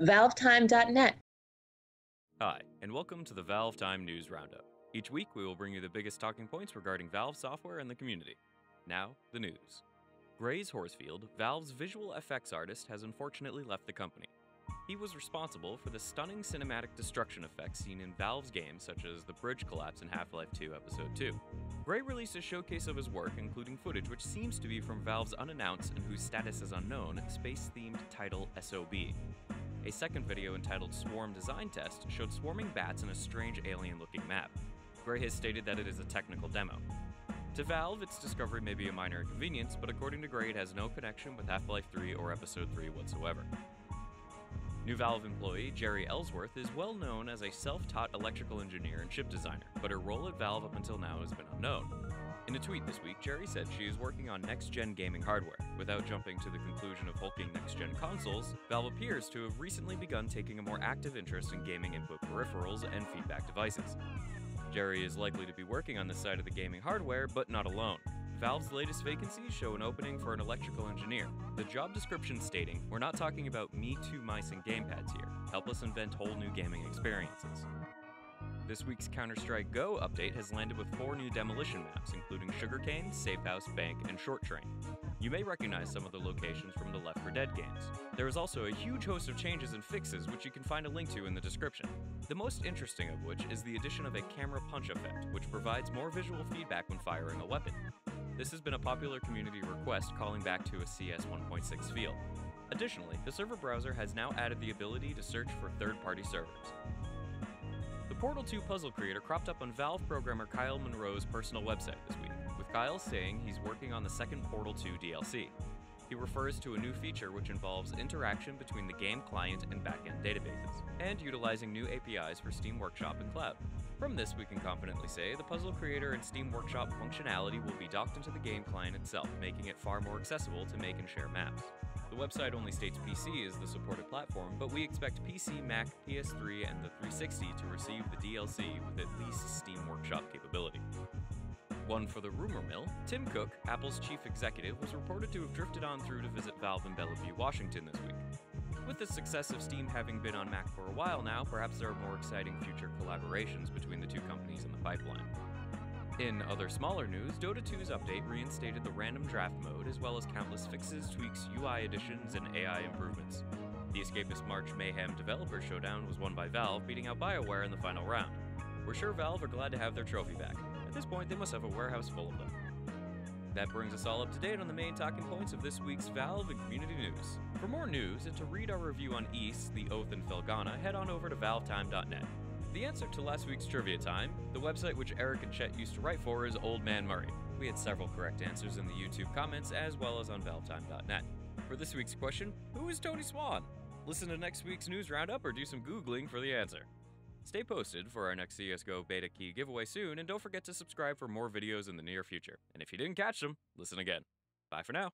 ValveTime.net. Hi, and welcome to the ValveTime News Roundup. Each week, we will bring you the biggest talking points regarding Valve software and the community. Now, the news. Grays Horsfield, Valve's visual effects artist, has unfortunately left the company. He was responsible for the stunning cinematic destruction effects seen in Valve's games such as the bridge collapse in Half-Life 2 Episode 2. Gray released a showcase of his work, including footage which seems to be from Valve's unannounced and whose status is unknown, space-themed title SOB. A second video entitled Swarm Design Test showed swarming bats in a strange alien-looking map. Gray has stated that it is a technical demo. To Valve, its discovery may be a minor inconvenience, but according to Gray, it has no connection with Half-Life 3 or Episode 3 whatsoever. New Valve employee Jerry Ellsworth is well known as a self-taught electrical engineer and chip designer, but her role at Valve up until now has been unknown. In a tweet this week, Jerry said she is working on next-gen gaming hardware. Without jumping to the conclusion of hulking next-gen consoles, Valve appears to have recently begun taking a more active interest in gaming input peripherals and feedback devices. Jerry is likely to be working on this side of the gaming hardware, but not alone. Valve's latest vacancies show an opening for an electrical engineer. The job description stating, "We're not talking about Me Too mice and gamepads here. Help us invent whole new gaming experiences." This week's CounterStrike GO update has landed with 4 new demolition maps, including Sugarcane, Safehouse, Bank, and Short Train. You may recognize some of the locations from the Left 4 Dead games. There is also a huge host of changes and fixes which you can find a link to in the description. The most interesting of which is the addition of a camera punch effect, which provides more visual feedback when firing a weapon. This has been a popular community request calling back to a CS 1.6 feel. Additionally, the server browser has now added the ability to search for third-party servers. The Portal 2 puzzle creator cropped up on Valve programmer Kyle Monroe's personal website this week, with Kyle saying he's working on the second Portal 2 DLC. He refers to a new feature which involves interaction between the game client and backend databases, and utilizing new APIs for Steam Workshop and Cloud. From this, we can confidently say the puzzle creator and Steam Workshop functionality will be docked into the game client itself, making it far more accessible to make and share maps. The website only states PC is the supported platform, but we expect PC, Mac, PS3, and the 360 to receive the DLC with at least Steam Workshop capability. One for the rumor mill, Tim Cook, Apple's chief executive, was reported to have drifted on through to visit Valve in Bellevue, Washington this week. With the success of Steam having been on Mac for a while now, perhaps there are more exciting future collaborations between the two companies in the pipeline. In other smaller news, Dota 2's update reinstated the random draft mode as well as countless fixes, tweaks, UI additions, and AI improvements. The Escapist March Mayhem Developer Showdown was won by Valve, beating out BioWare in the final round. We're sure Valve are glad to have their trophy back. At this point, they must have a warehouse full of them. That brings us all up to date on the main talking points of this week's Valve and community news. For more news and to read our review on Ys, the Oath, and Felghana, head on over to ValveTime.net. The answer to last week's Trivia Time, the website which Eric and Chet used to write for, is Old Man Murray. We had several correct answers in the YouTube comments as well as on ValveTime.net. For this week's question, who is Tony Swan? Listen to next week's news roundup or do some Googling for the answer. Stay posted for our next CSGO beta key giveaway soon, and don't forget to subscribe for more videos in the near future. And if you didn't catch them, listen again. Bye for now.